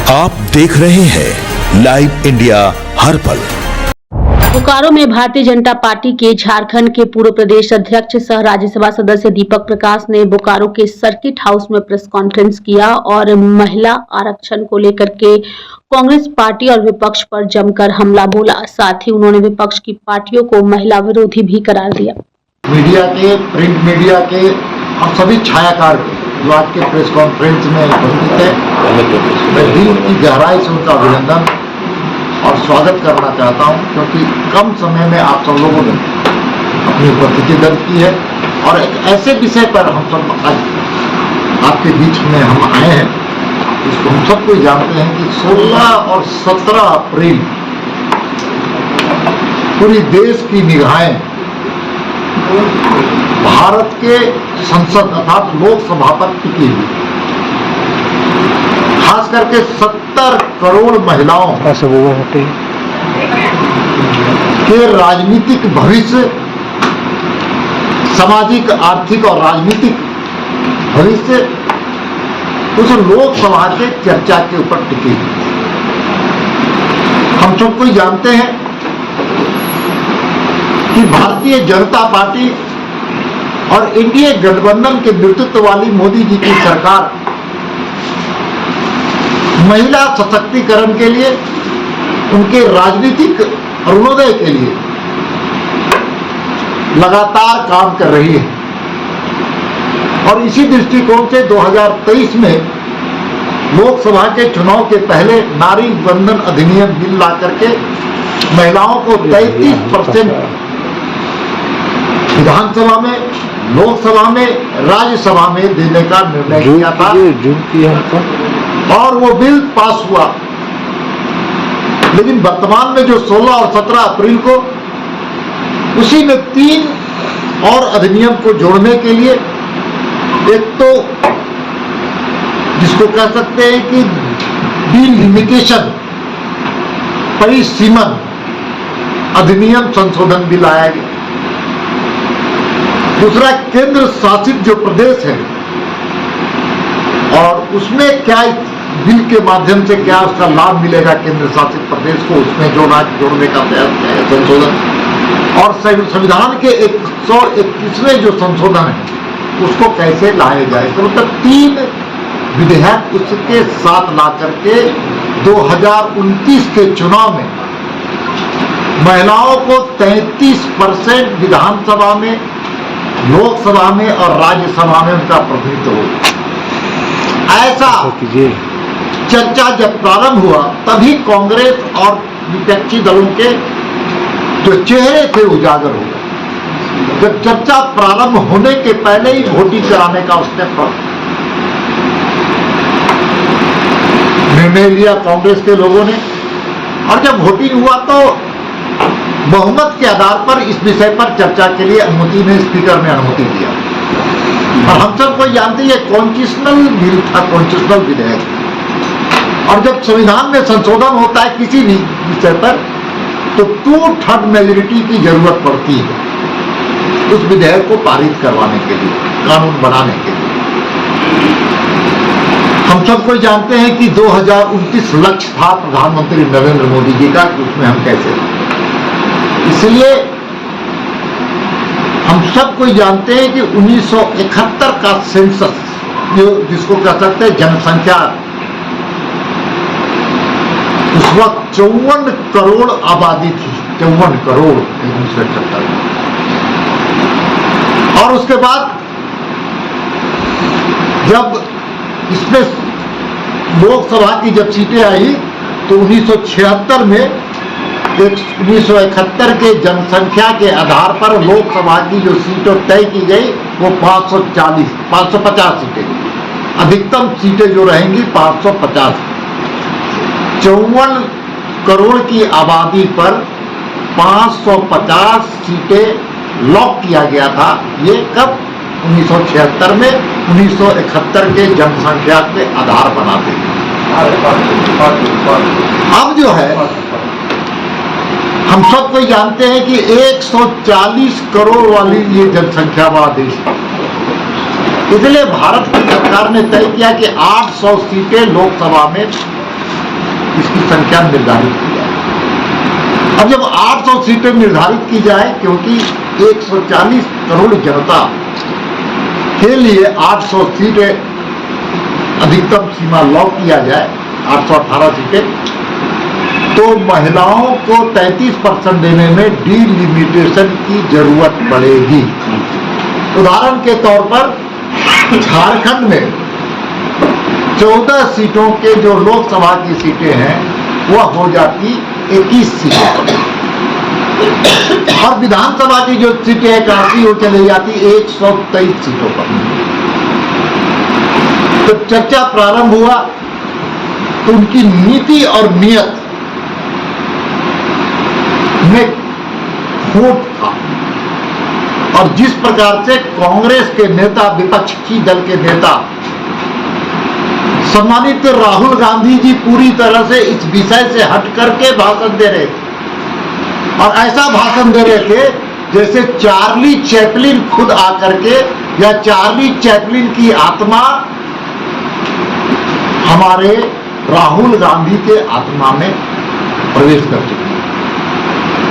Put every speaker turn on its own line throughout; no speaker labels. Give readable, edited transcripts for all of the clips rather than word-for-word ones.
आप देख रहे हैं लाइव इंडिया हर पल।
बोकारो में भारतीय जनता पार्टी के झारखंड के पूर्व प्रदेश अध्यक्ष सह राज्यसभा सदस्य दीपक प्रकाश ने बोकारो के सर्किट हाउस में प्रेस कॉन्फ्रेंस किया और महिला आरक्षण को लेकर के कांग्रेस पार्टी और विपक्ष पर जमकर हमला बोला। साथ ही उन्होंने विपक्ष की पार्टियों को महिला विरोधी भी करार दिया।
मीडिया के, प्रिंट मीडिया के और सभी छायाकार जो आज के प्रेस कॉन्फ्रेंस में उपस्थित है, मैं दिल की गहराई से उनका अभिनंदन और स्वागत करना चाहता हूं, क्योंकि कम समय में आप सब लोगों ने अपनी उपस्थिति दर्ज की है और एक ऐसे विषय पर हम सब आज आपके बीच में हम आए हैं जिसको हम सबको जानते हैं कि 16 और 17 अप्रैल पूरी देश की निगाहें भारत के संसद अर्थात लोकसभा पर टिकी हुई, खास करके 70 करोड़ महिलाओं के राजनीतिक भविष्य, सामाजिक, आर्थिक और राजनीतिक भविष्य उस लोकसभा के चर्चा के ऊपर टिकी हुई। हम सबको जानते हैं कि भारतीय जनता पार्टी और एनडीए गठबंधन के नेतृत्व वाली मोदी जी की सरकार महिला सशक्तिकरण के लिए, उनके राजनीतिक अरुणोदय के लिए लगातार काम कर रही है और इसी दृष्टिकोण से 2023 में लोकसभा के चुनाव के पहले नारी बंधन अधिनियम बिल ला करके महिलाओं को 33% विधानसभा में, लोकसभा में, राज्यसभा में देने का निर्णय किया था और वो बिल पास हुआ। लेकिन वर्तमान में जो 16 और 17 अप्रैल को उसी में 3 और अधिनियम को जोड़ने के लिए, एक तो जिसको कह सकते हैं कि डिलिमिटेशन, परिसीमन अधिनियम संशोधन बिल लाया गया। दूसरा, केंद्र शासित जो प्रदेश है और उसमें क्या बिल के माध्यम से क्या उसका लाभ मिलेगा केंद्र शासित प्रदेश को, उसमें जोड़ने का प्रयास किया है संशोधन। और संविधान के 121वें जो संशोधन है उसको कैसे लाया जाए, तो मतलब 3 विधेयक उसके साथ ला करके 2029 के चुनाव में महिलाओं को 33% विधानसभा में, लोकसभा में और राज्यसभा में उनका प्रतिनिधित्व हो। ऐसा चर्चा जब प्रारंभ हुआ तभी कांग्रेस और विपक्षी दलों के जो चेहरे थे उजागर हो गए। जब चर्चा प्रारंभ होने के पहले ही वोटिंग कराने का उसने निर्णय लिया कांग्रेस के लोगों ने, और जब वोटिंग हुआ तो बहुमत के आधार पर इस विषय पर चर्चा के लिए अनुमति ने, स्पीकर ने अनुमति दिया। और हम सब कोई जानते हैं कॉन्स्टिट्यूशनल बिल था, कॉन्स्टिट्यूशनल विधेयक। और जब संविधान में संशोधन होता है किसी भी विषय पर तो 2/3 मेजोरिटी की जरूरत पड़ती है उस विधेयक को पारित करवाने के लिए, कानून बनाने के लिए। हम सब कोई जानते हैं कि 2029 लक्ष्य था प्रधानमंत्री नरेंद्र मोदी जी का, उसमें हम कैसे, इसलिए हम सब कोई जानते हैं कि 1971 का सेंसस, जो जिसको कह सकते हैं जनसंख्या, उस वक्त 54 करोड़ आबादी थी, 54 करोड़ 1971 में। और उसके बाद जब इसमें लोकसभा की जब सीटें आई तो 1976 में 1971 के जनसंख्या के आधार पर लोकसभा की जो सीटें तय की गई वो 550 सीटें, अधिकतम सीटें जो रहेंगी 550। 54 करोड़ की आबादी पर 550 सीटें लॉक किया गया था। ये कब? 1976 में 1971 के जनसंख्या के आधार बनाते थे। अब जो है हम सब कोई जानते हैं कि 140 करोड़ वाली ये जनसंख्या वाला देश है। इसलिए भारत की सरकार ने तय किया कि 800 सीटें लोकसभा में इसकी संख्या निर्धारित की जाए। अब जब 800 सीटें निर्धारित की जाए, क्योंकि 140 करोड़ जनता के लिए 800 सीटें अधिकतम सीमा लॉक किया जाए, 818 सीटें, तो महिलाओं को 33% देने में डिलिमिटेशन की जरूरत पड़ेगी। उदाहरण के तौर पर झारखंड में 14 सीटों के जो लोकसभा की सीटें हैं वह हो जाती 21 सीटें, और विधानसभा की जो सीटें हैं काफी वो चली जाती 123 सीटों पर। तो चर्चा प्रारंभ हुआ तो उनकी नीति और नियत में खोट था, और जिस प्रकार से कांग्रेस के नेता, विपक्षी दल के नेता सम्मानित राहुल गांधी जी पूरी तरह से इस विषय से हट करके भाषण दे रहे थे, और ऐसा भाषण दे रहे थे जैसे चार्ली चैपलिन खुद आकर के, या चार्ली चैपलिन की आत्मा हमारे राहुल गांधी के आत्मा में प्रवेश कर चुकी है।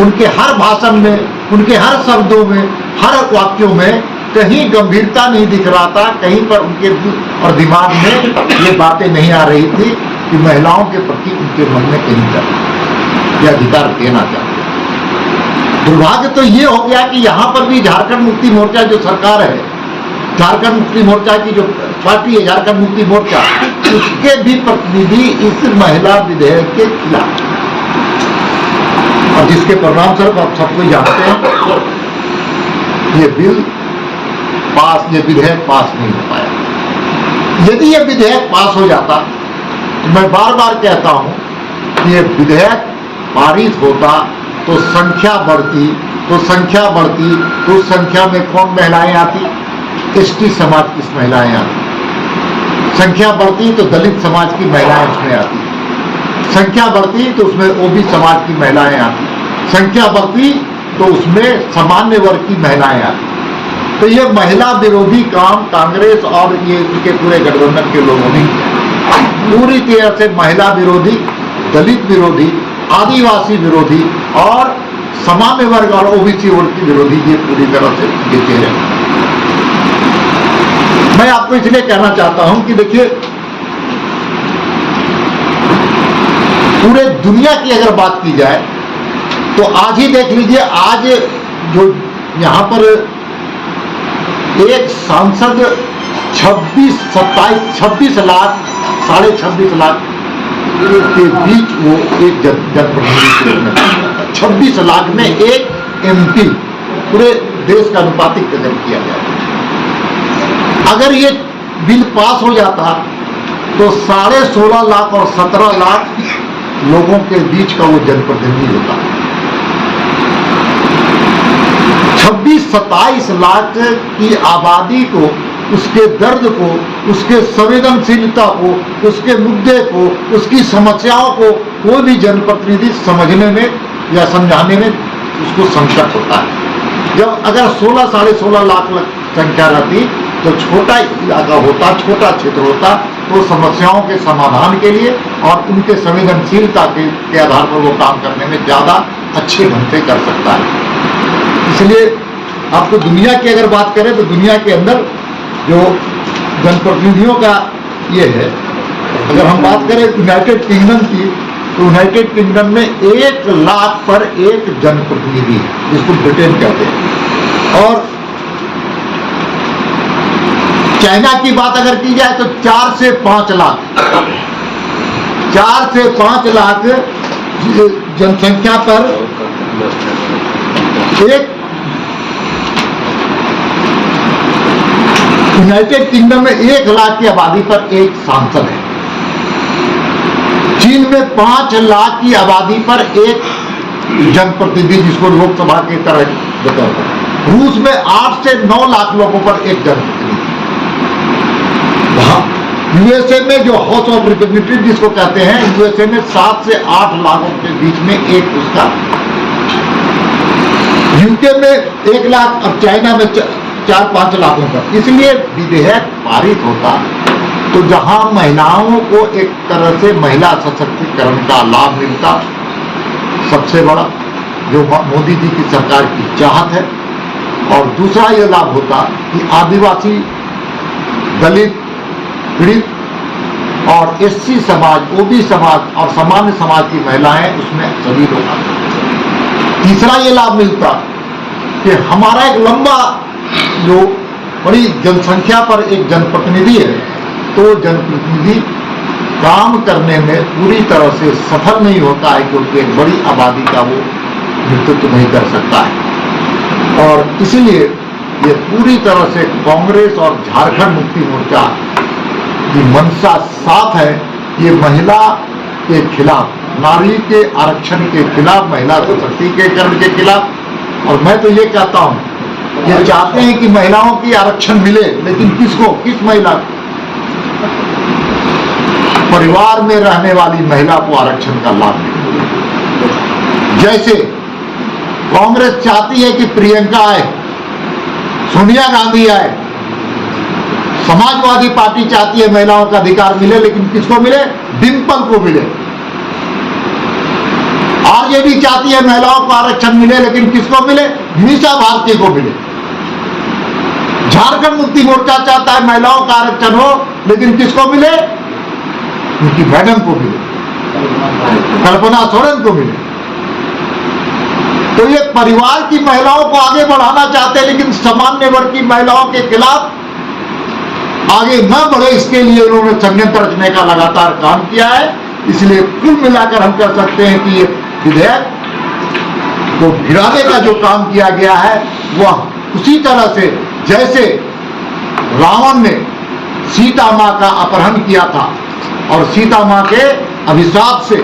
उनके हर भाषण में, उनके हर शब्दों में, हर वाक्यों में कहीं गंभीरता नहीं दिख रहा था, कहीं पर उनके और दिमाग में ये बातें नहीं आ रही थी कि महिलाओं के प्रति उनके मन में कहीं ये अधिकार देना चाहते। दुर्भाग्य तो ये हो गया कि यहाँ पर भी झारखंड मुक्ति मोर्चा जो सरकार है, झारखंड मुक्ति मोर्चा की जो पार्टी है झारखंड मुक्ति मोर्चा, उसके भी प्रतिनिधि इस महिला विधेयक के खिलाफ, और जिसके परिणाम स्वरूप आप सबको जानते हैं ये बिल पास, ये विधेयक पास नहीं हो पाया। यदि ये विधेयक पास हो जाता तो मैं बार बार कहता हूं कि ये विधेयक पारित होता तो संख्या बढ़ती, तो उस संख्या में कौन महिलाएं आती? एसटी समाज की महिलाएं आती। संख्या बढ़ती तो दलित समाज की महिलाएं उसमें आती। संख्या बढ़ती तो उसमें ओबी समाज की महिलाएं आती। संख्या बढ़ती तो उसमें सामान्य वर्ग की महिलाएं आती। तो ये महिला विरोधी काम कांग्रेस और ये इनके पूरे गठबंधन के लोगों ने पूरी तरह से महिला विरोधी, दलित विरोधी, आदिवासी विरोधी और सामान्य वर्ग और ओबीसी वर्ग की विरोधी ये पूरी तरह से देते हैं। मैं आपको इसलिए कहना चाहता हूं कि देखिए, पूरे दुनिया की अगर बात की जाए तो आज ही देख लीजिए, आज जो यहां पर एक सांसद 26 लाख, 26.5 लाख के बीच वो एक जनप्रतिनिधि, 26 लाख में एक एमपी, पूरे देश का अनुपातिक गठन किया गया। अगर ये बिल पास हो जाता तो 16.5 लाख और 17 लाख लोगों के बीच का वो जनप्रतिनिधि होता। 26-27 लाख की आबादी को, उसके दर्द को, उसके संवेदनशीलता को, उसके मुद्दे को, उसकी समस्याओं को कोई भी जनप्रतिनिधि समझने में या समझाने में उसको संकट होता है। जब अगर 16-16.5 लाख संख्या रहती तो छोटा इलाका होता, छोटा क्षेत्र होता, तो समस्याओं के समाधान के लिए और उनके संवेदनशीलता के आधार पर वो काम करने में ज़्यादा अच्छे ढंग से कर सकता है। इसलिए आपको दुनिया की अगर बात करें तो दुनिया के अंदर जो जनप्रतिनिधियों का ये है, अगर हम बात करें यूनाइटेड किंगडम की, तो यूनाइटेड किंगडम में 1 लाख पर एक जनप्रतिनिधि है, जिसको ब्रिटेन कहते हैं। और चाइना की बात अगर की जाए तो 4 से 5 लाख, 4 से 5 लाख जनसंख्या पर एक, यूनाइटेड किंगडम में 1 लाख की आबादी पर एक सांसद है। चीन में 5 लाख की आबादी पर एक जनप्रतिनिधि, जिसको लोकसभा की तरह बताया जाता है। रूस में 8 से 9 लाख लोगों पर एक जनप्रतिनिधि। यूएसए में जो हाउस ऑफ रिप्रेजेंटेटिव जिसको कहते हैं, यूएसए में 7 से 8 लाखों के बीच में एक उसका, यूके में 1 लाख और चाइना में 4-5 लाखों पर। इसलिए विधेयक पारित होता तो जहां महिलाओं को एक तरह से महिला सशक्तिकरण का लाभ मिलता, सबसे बड़ा जो मोदी जी की सरकार की चाहत है, और दूसरा यह लाभ होता कि आदिवासी, दलित, पीड़ित और एससी समाज, ओबी समाज और सामान्य समाज की महिलाएं उसमें सभी लोग आते। तीसरा ये लाभ मिलता कि हमारा एक लंबा जो बड़ी जनसंख्या पर एक जनप्रतिनिधि है, तो जनप्रतिनिधि काम करने में पूरी तरह से सफल नहीं होता है, क्योंकि एक बड़ी आबादी का वो नेतृत्व नहीं कर सकता है। और इसीलिए ये पूरी तरह से कांग्रेस और झारखंड मुक्ति मोर्चा की मंशा साफ है। ये महिला के खिलाफ, नारी के आरक्षण के खिलाफ, महिला सशक्तिकरण के खिलाफ। और मैं तो ये कहता हूं, ये चाहते हैं कि महिलाओं की आरक्षण मिले, लेकिन किसको, किस महिला को? परिवार में रहने वाली महिला को आरक्षण का लाभ मिले। जैसे कांग्रेस चाहती है कि प्रियंका आए, सोनिया गांधी आए, समाजवादी पार्टी चाहती है महिलाओं का अधिकार मिले, लेकिन किसको मिले? डिंपल को मिले। आरजेडी चाहती है महिलाओं को आरक्षण मिले, लेकिन किसको मिले? मीसा भारती को मिले। झारखंड मुक्ति मोर्चा चाहता है महिलाओं का आरक्षण हो, लेकिन किसको मिले? उनकी मैडम को मिले, कल्पना सोरेन को मिले। तो ये परिवार की महिलाओं को आगे बढ़ाना चाहते हैं, लेकिन सामान्य वर्ग की महिलाओं के खिलाफ आगे न बढ़े, इसके लिए उन्होंने षड्यंत्र रचने का लगातार काम किया है। इसलिए कुल मिलाकर हम कह सकते हैं कि ये विधेयक को गिराने का जो काम किया गया है, वह उसी तरह से जैसे रावण ने सीता मां का अपहरण किया था और सीता मां के अभिशाप से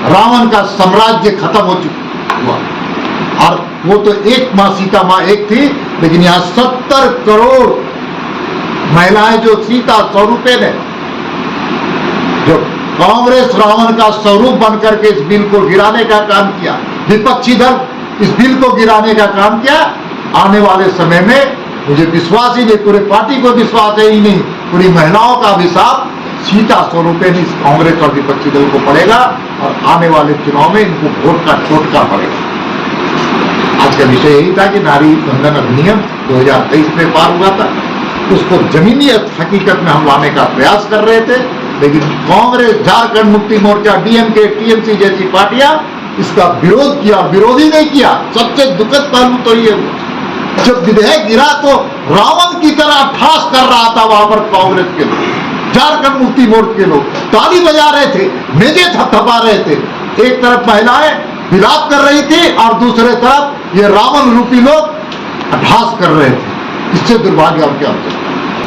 रावण का साम्राज्य खत्म हो चुका हुआ। और वो तो एक मां, सीता मां एक थी, लेकिन यहां 70 करोड़ महिलाएं जो सीता स्वरूपेण है, जो कांग्रेस रावण का स्वरूप बनकर के इस बिल को गिराने का काम किया, विपक्षी दल इस बिल को गिराने का काम किया। आने वाले समय में मुझे विश्वास ही नहीं, पूरे पार्टी को विश्वास है ही नहीं, पूरी महिलाओं का अभिशाप सीता स्वरूपेण इस कांग्रेस और विपक्षी दल को पड़ेगा, और आने वाले चुनाव में इनको वोट का टोटका पड़ेगा। आज का विषय यही था कि नारी बंधन अधिनियम 2023 में पार हुआ था, उसको जमीनी हकीकत में हम लाने का प्रयास कर रहे थे, लेकिन कांग्रेस, झारखंड मुक्ति मोर्चा, डीएमके, टीएमसी जैसी पार्टियां इसका विरोध किया। विरोधी नहीं किया, सबसे दुखद पहलू तो ये हुआ, जब विधेयक गिरा तो रावण की तरह ठास कर रहा था वहां पर कांग्रेस के लोग, झारखंड मुक्ति मोर्चा के लोग ताली बजा रहे थे, मेजे थपथपा रहे थे। एक तरफ महिलाएं विलाप कर रही थी और दूसरे तरफ ये रावण रूपी लोग ठास कर रहे थे। इससे दुर्भाग्य और क्या हो सकता है?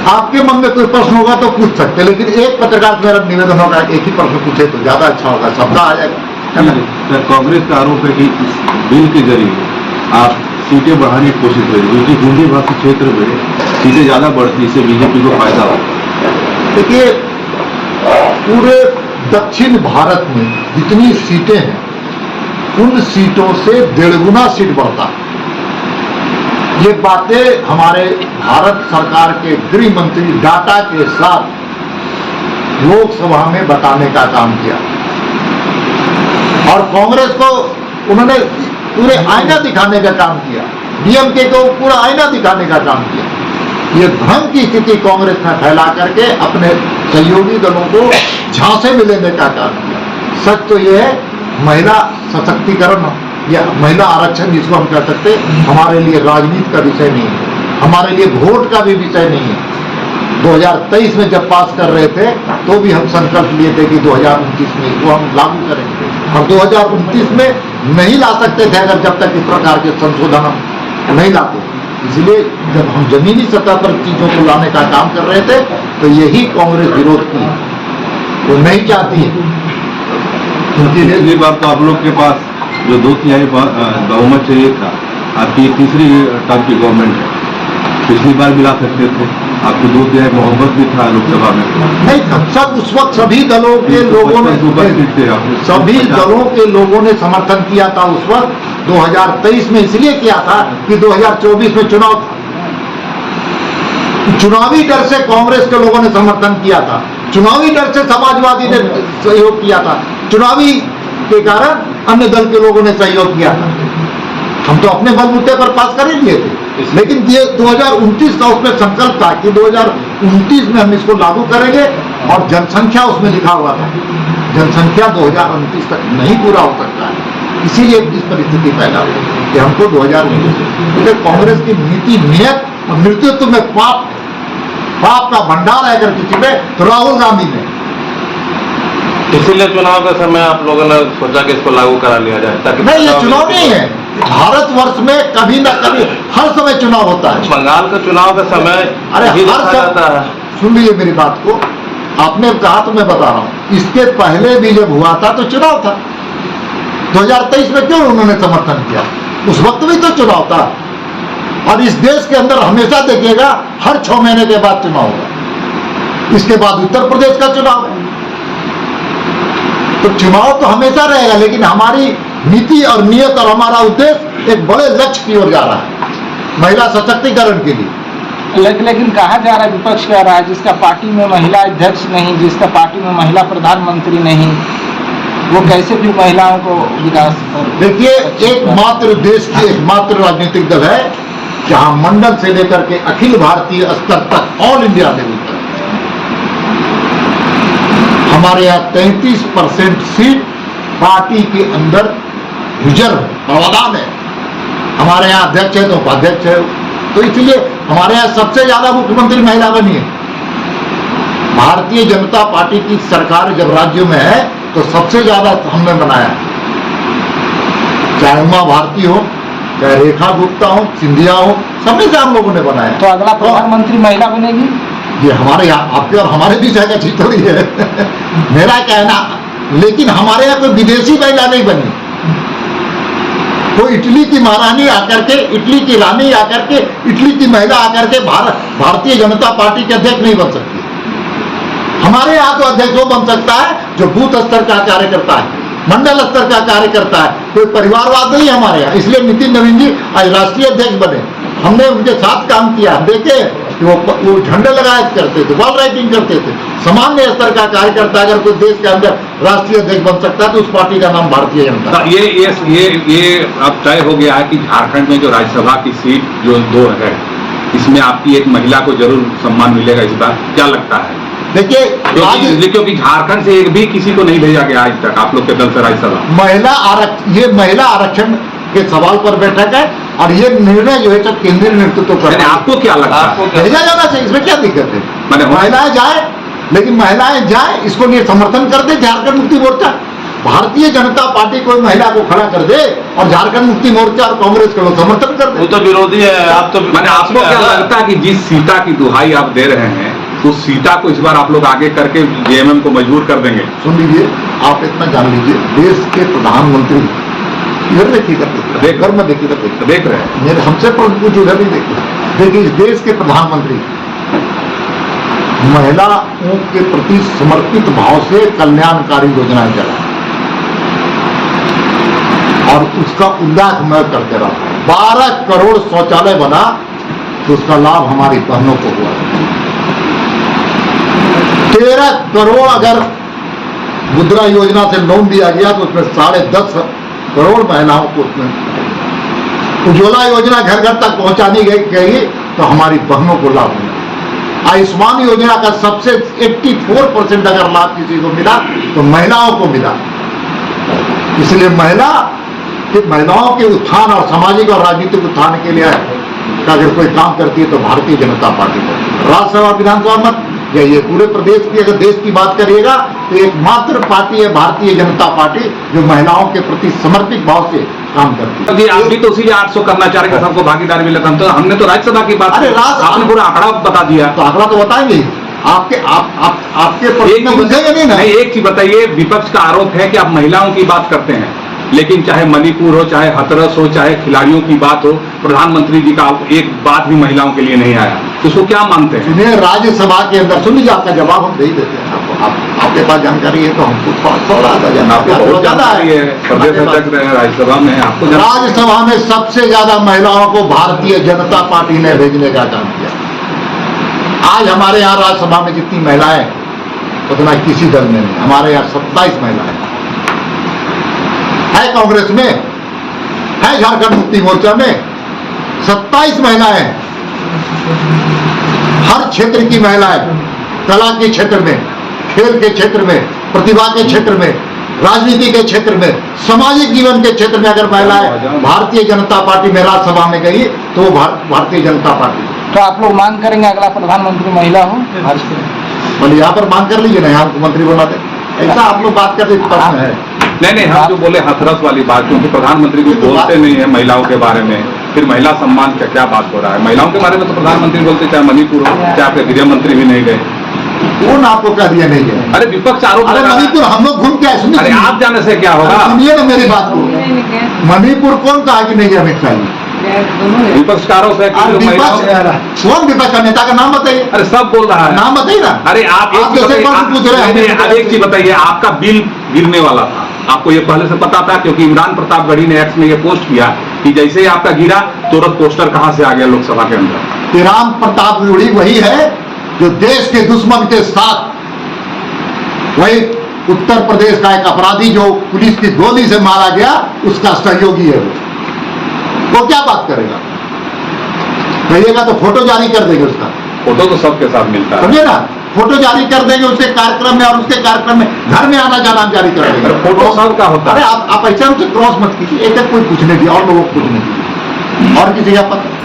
आपके मन में कोई प्रश्न होगा तो पूछ सकते, लेकिन एक पत्रकार से मेरा निवेदन होगा, एक ही प्रश्न पूछे तो ज्यादा अच्छा होगा, सबका आ जाएगा।
कांग्रेस का आरोप है कि इस बिल के जरिए आप सीटें बढ़ाने की कोशिश करें, क्योंकि हिंदी भाषी क्षेत्र में सीटें ज्यादा बढ़ती, इससे बीजेपी को फायदा होगा।
देखिए, पूरे दक्षिण भारत में जितनी सीटें हैं, उन सीटों से 1.5 गुना सीट बढ़ता है। ये बातें हमारे भारत सरकार के गृह मंत्री डाटा के साथ लोकसभा में बताने का काम किया, और कांग्रेस को उन्होंने पूरे आईना दिखाने का काम किया, डीएमके को पूरा आईना दिखाने का काम किया। ये भ्रम की स्थिति कांग्रेस ने फैला करके अपने सहयोगी दलों को झांसे में लेने का काम किया। सच तो ये है, महिला सशक्तिकरण या महिला आरक्षण जिसको हम कह सकते, हमारे लिए राजनीति का विषय नहीं है, हमारे लिए वोट का भी विषय नहीं है। 2023 में जब पास कर रहे थे तो भी हम संकल्प लिए थे कि 2029 में इसको हम लागू करेंगे, और 2029 में नहीं ला सकते थे अगर जब तक इस प्रकार के संशोधन हम नहीं लाते। इसलिए जब हम जमीनी सतह पर चीजों को लाने का काम कर रहे थे तो यही कांग्रेस विरोध की, वो नहीं चाहती है।
पिछली बार तो आप लोग के पास जो 2/3 बहुमत चाहिए था, आपकी तीसरी टर्म की गवर्नमेंट है, पिछली बार मिला सकते थे, आपको 2/3 मोहब्बत भी था लोकसभा में।
नहीं, सब उस वक्त सभी दलों के लोगों ने समर्थन किया था उस वक्त 2023 में, इसलिए किया था कि 2024 में चुनाव था। चुनावी डर से कांग्रेस के लोगों ने समर्थन किया था, चुनावी डर से समाजवादी ने सहयोग किया था, चुनावी के कारण अन्य दल के लोगों ने सहयोग किया था। हम तो अपने बलबूते पर पास कर ही लिए थे, लेकिन ये 2029 का उसमें संकल्प था कि 2029 में हम इसको लागू करेंगे, और जनसंख्या उसमें लिखा हुआ था, जनसंख्या 2029 तक नहीं पूरा हो सकता है। इसीलिए इस परिस्थिति पैदा हुई कि हमको 2029 कांग्रेस की नीति नियत और नेतृत्व में पाप का भंडार है अगर किसी में, तो राहुल गांधी ने।
इसीलिए चुनाव के समय आप लोगों ने सोचा कि इसको लागू करा लिया जाए, ताकि
नहीं, ये चुनाव नहीं है, भारतवर्ष में कभी ना कभी हर समय चुनाव होता है।
बंगाल के चुनाव के समय
अरे
ही
हर
देखा जाता है।
सुन लीजिए मेरी बात को, आपने कहा तो मैं बता रहा हूं, इसके पहले भी जब हुआ था तो चुनाव था। 2023 में क्यों उन्होंने समर्थन किया? उस वक्त भी तो चुनाव था। और इस देश के अंदर हमेशा देखिएगा हर 6 महीने के बाद चुनाव होगा। इसके बाद उत्तर प्रदेश का चुनाव है, तो चुनाव तो हमेशा रहेगा, लेकिन हमारी नीति और नियत और हमारा उद्देश्य एक बड़े लक्ष्य की ओर जा रहा है, महिला सशक्तिकरण के लिए।
लेकिन कहा जा रहा है, विपक्ष कह रहा है, जिसका पार्टी में महिला अध्यक्ष नहीं, जिसका पार्टी में महिला प्रधानमंत्री नहीं, वो कैसे फिर महिलाओं को विकास?
देखिए, एकमात्र देश की एकमात्र राजनीतिक दल है जहां मंडल से लेकर के अखिल भारतीय स्तर तक, ऑल इंडिया लेवल तक हमारे यहाँ 33% सीट पार्टी के अंदर रिजर्व प्रावधान है। हमारे यहाँ अध्यक्ष है तो उपाध्यक्ष है, तो इसलिए हमारे यहाँ सबसे ज्यादा मुख्यमंत्री महिला बनी है। भारतीय जनता पार्टी की सरकार जब राज्य में है तो सबसे ज्यादा हमने बनाया, चाहे उमा भारती हो, चाहे रेखा गुप्ता हो, सिंधिया हो, सब में से हम लोगों ने बनाया।
तो अगला प्रधानमंत्री महिला बनेगी?
ये हमारे यहाँ, आपके और हमारे बीच है चीज थोड़ी है मेरा कहना। लेकिन हमारे यहाँ कोई विदेशी महिला नहीं बनी, कोई इटली की महारानी आकर के, इटली की रानी आकर के, इटली की महिला आकर के भारतीय जनता पार्टी के अध्यक्ष नहीं बन सकती। हमारे यहाँ तो अध्यक्ष वो बन सकता है जो बूथ स्तर का कार्य करता है, मंडल स्तर का कार्य करता है, कोई परिवारवाद नहीं हमारे यहाँ। इसलिए नितिन नवीन जी आज राष्ट्रीय अध्यक्ष बने, हमने उनके साथ काम किया, देखे कि वो झंडे लगाए करते थे, वॉल राइटिंग करते थे, सामान्य स्तर का कार्यकर्ता अगर कोई देश के अंदर राष्ट्रीय अध्यक्ष बन सकता है तो उस पार्टी का नाम भारतीय जनता।
ये अब तय हो गया है कि झारखंड में जो राज्यसभा की सीट जो 2 है, इसमें आपकी एक महिला को जरूर सम्मान मिलेगा इस बार, क्या लगता है?
देखिए,
क्योंकि झारखंड से एक भी किसी को नहीं भेजा गया आज तक आप लोग के दल से राज्यसभा।
ये महिला आरक्षण के सवाल पर बैठक है, और ये निर्णय जो है सब केंद्रीय नेतृत्व कर रहा है।
आपको क्या लगता है?
भेजा जाना चाहिए, इसमें क्या दिक्कत है?
मैंने
महिलाएं जाए, लेकिन महिलाएं जाए इसको लिए समर्थन कर दे झारखंड मुक्ति मोर्चा। भारतीय जनता पार्टी कोई महिला को खड़ा कर दे और झारखंड मुक्ति मोर्चा और कांग्रेस के लोग समर्थन कर दे,
वो तो विरोधी है। आप तो
मैंने आपको क्या लगता है कि जिस सीता की दुहाई आप दे रहे हैं उस सीता को इस बार आप लोग आगे करके जेएमएम को मजबूर कर देंगे?
सुन लीजिए, आप इतना जान लीजिए, देश के प्रधानमंत्री इधर देखिएगा, घर में देखिएगा,
देख रहे हैं,
मेरे हमसे कुछ उधर नहीं देखिए। देखिए, इस देश के प्रधानमंत्री महिलाओं के प्रति समर्पित भाव से कल्याणकारी योजनाएं चलाएं, और उसका उल्लेख मैं करते रहा। 12 करोड़ शौचालय बना तो उसका लाभ हमारी बहनों को हुआ। 13 करोड़ अगर मुद्रा योजना से लोन दिया गया तो उसमें 10.5 करोड़ महिलाओं को उसमें उज्ज्वला योजना घर घर तक पहुंचानी गई तो हमारी बहनों को लाभ मिला। आयुष्मान योजना का सबसे 84% अगर लाभ किसी को मिला तो महिलाओं को मिला। इसलिए महिलाओं के उत्थान और सामाजिक और राजनीतिक उत्थान के लिए अगर कोई काम करती है तो भारतीय जनता पार्टी को। राज्यसभा विधानसभा मत या ये पूरे प्रदेश की अगर देश की बात करिएगा तो एकमात्र पार्टी है भारतीय जनता पार्टी जो महिलाओं के प्रति समर्पित भाव से काम करती है।
अभी आप भी तो उसी 800 करना चाह रहे हैं, सबको भागीदारी मिला। तो हमने तो राज्यसभा की बात,
अरे
आपने पूरा आंकड़ा बता दिया।
तो आंकड़ा तो बताएंगे आपके नहीं ना।
एक चीज बताइए, विपक्ष का आरोप है कि आप महिलाओं की बात करते हैं, लेकिन चाहे मणिपुर हो, चाहे हाथरस हो, चाहे खिलाड़ियों की बात हो, प्रधानमंत्री जी का एक बात भी महिलाओं के लिए नहीं आया। उसको क्या मानते हैं?
सुनिए, राज्यसभा के अंदर सुन लीजिए, आपका जवाब हम नहीं देते हैं। आपके पास जानकारी है तो हमको थोड़ा सा जानकारी है।
प्रदेश अध्यक्ष रहे राज्यसभा में, आपको
राज्यसभा में सबसे ज्यादा महिलाओं को भारतीय जनता पार्टी ने भेजने का काम किया। आज हमारे यहाँ राज्यसभा में जितनी महिलाएं उतना किसी दल में नहीं। हमारे यहाँ 27 महिलाएं है, कांग्रेस में है, झारखंड मुक्ति मोर्चा में 27 महिलाएं हैं। हर क्षेत्र की महिलाएं, कला के क्षेत्र में, खेल के क्षेत्र में, प्रतिभा के क्षेत्र में, राजनीति के क्षेत्र में, सामाजिक जीवन के क्षेत्र में अगर महिलाएं भारतीय जनता पार्टी में राज्यसभा में गई तो वो भारतीय जनता पार्टी।
तो आप लोग मांग करेंगे अगला प्रधानमंत्री महिला हो?
बोले यहाँ पर मांग कर लीजिए ना, यहाँ मुख्यमंत्री बना दे। ऐसा आप लोग बात करते प्रश्न है।
नहीं, हम जो बोले हथरस वाली बात, क्योंकि प्रधानमंत्री को बोलते नहीं है महिलाओं के बारे में, फिर महिला सम्मान का क्या बात हो रहा है? महिलाओं के बारे में तो प्रधानमंत्री बोलते, चाहे मणिपुर हो, चाहे आपके गृह मंत्री भी नहीं गए।
कौन आपको कह दिया नहीं गए?
अरे विपक्ष आरोप,
अरे मणिपुर हम लोग घूम के आए। सुनिए,
अरे आप जाने से क्या होगा?
सुनिए ना मेरी बात को। मणिपुर कौन कहा कि नहीं गया अमित शाह जी?
विपक्ष का आरोप है कि
कौन विपक्ष का नेता का नाम बताइए?
अरे सब बोल रहा है,
नाम बताइए ना।
अरे आप
जैसे प्रश्न पूछ रहे हैं।
आप एक चीज बताइए, आपका बिल गिरने वाला था, आपको ये पहले से पता था? क्योंकि इमरान प्रताप गढ़ी ने एक्स में ये पोस्ट किया कि जैसे ही आपका गिरा तुरंत पोस्टर कहां से आ गया लोकसभा के अंदर।
इमरान प्रताप गढ़ी वही है जो देश के दुश्मन के साथ, वही उत्तर प्रदेश का एक अपराधी जो पुलिस की गोली से मारा गया, उसका सहयोगी है वो क्या बात करेगा? कहिएगा तो फोटो जारी कर देंगे उसका।
फोटो तो सबके साथ मिलता है,
समझे ना? फोटो जारी कर देंगे उसके कार्यक्रम में, और उसके कार्यक्रम में घर में आना जाना जारी कर देंगे।
फोटो सबका होता
अरे
है।
आप ऐसा हमसे क्रॉस मत कीजिए। एक एक कोई पूछने की, और लोगों को पूछने की, और किसी का पता।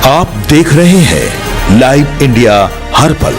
आप देख रहे हैं लाइव इंडिया हर पल।